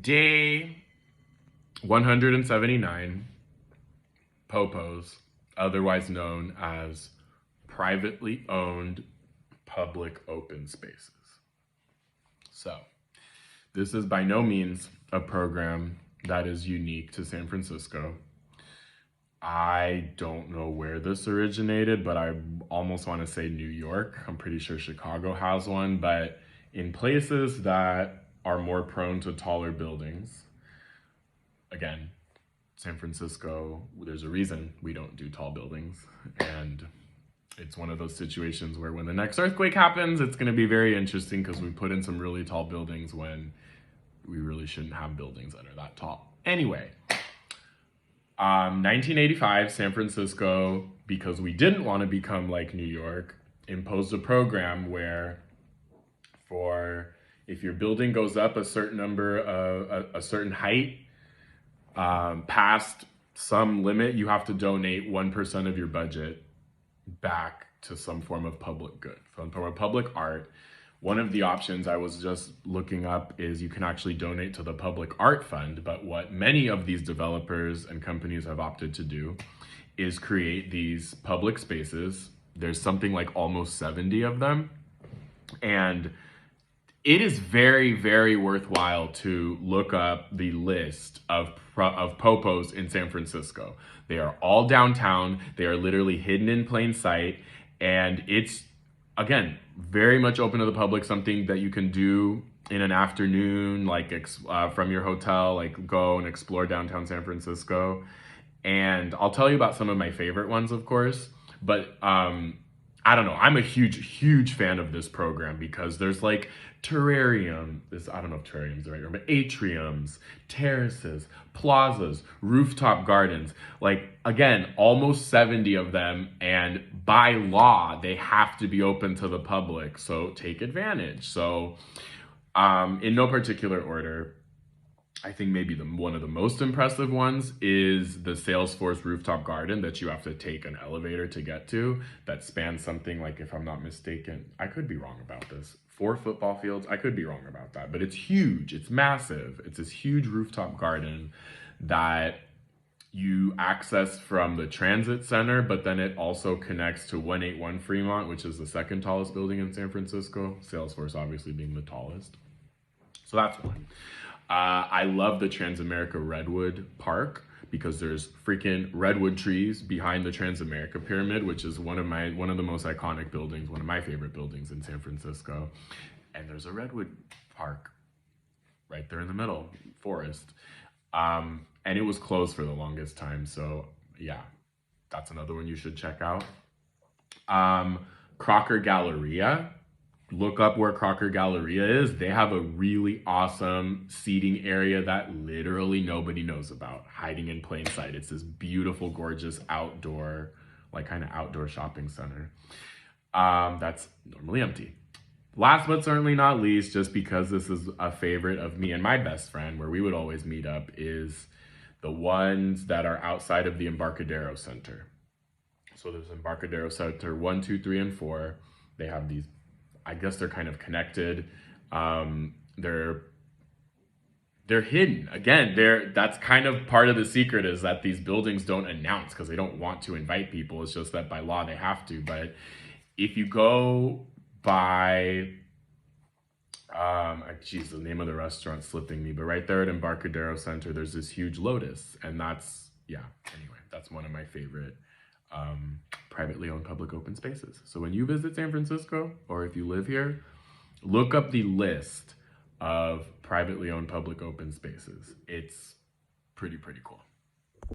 Day 179, POPOs, otherwise known as privately owned public open spaces. So, this is by no means a program that is unique to San Francisco. I don't know where this originated, but I almost want to say New York. I'm pretty sure Chicago has one, but in places that are more prone to taller buildings, again, San Francisco, there's a reason we don't do tall buildings. And it's one of those situations where when the next earthquake happens, it's going to be very interesting because we put in some really tall buildings when we really shouldn't have buildings that are that tall. Anyway, 1985, San Francisco, because we didn't want to become like New York, imposed a program where if your building goes up a certain number, a certain height, past some limit, you have to donate 1% of your budget back to some form of public good, some form of public art. One of the options I was just looking up is you can actually donate to the Public Art Fund, but what many of these developers and companies have opted to do is create these public spaces. There's something like almost 70 of them, and it is very, very worthwhile to look up the list of POPOs in San Francisco. They are all downtown. They are literally hidden in plain sight. And it's, again, very much open to the public, something that you can do in an afternoon, like from your hotel, like go and explore downtown San Francisco. And I'll tell you about some of my favorite ones, of course. But I don't know. I'm a huge fan of this program because there's like terrarium. I don't know if terrarium is the right word, but atriums, terraces, plazas, rooftop gardens. Like, again, almost 70 of them. And by law, they have to be open to the public. So take advantage. So in no particular order, I think maybe one of the most impressive ones is the Salesforce rooftop garden that you have to take an elevator to get to, that spans something like, if I'm not mistaken, I could be wrong about this, 4 football fields. I could be wrong about that, but it's huge. It's massive. It's this huge rooftop garden that you access from the transit center, but then it also connects to 181 Fremont, which is the second tallest building in San Francisco. Salesforce obviously being the tallest. So that's one. I love the Transamerica Redwood Park because there's freaking redwood trees behind the Transamerica Pyramid, which is one of the most iconic buildings, one of my favorite buildings in San Francisco. And there's a redwood park right there in the middle, forest. And it was closed for the longest time. So yeah, that's another one you should check out. Crocker Galleria. Look up where Crocker Galleria is. They have a really awesome seating area that literally nobody knows about, hiding in plain sight. It's this beautiful, gorgeous outdoor, like kind of outdoor shopping center that's normally empty. Last but certainly not least, just because this is a favorite of me and my best friend, where we would always meet up, is the ones that are outside of the Embarcadero Center. So there's Embarcadero Center 1, 2, 3, and 4. They have these, I guess they're kind of connected. They're hidden. Again, that's kind of part of the secret, is that these buildings don't announce because they don't want to invite people. It's just that by law they have to. But if you go by, geez, the name of the restaurant's slipping me, but right there at Embarcadero Center, there's this huge lotus. And that's, yeah, anyway, that's one of my favorite privately owned public open spaces. So when you visit San Francisco, or if you live here, look up the list of privately owned public open spaces. It's pretty cool.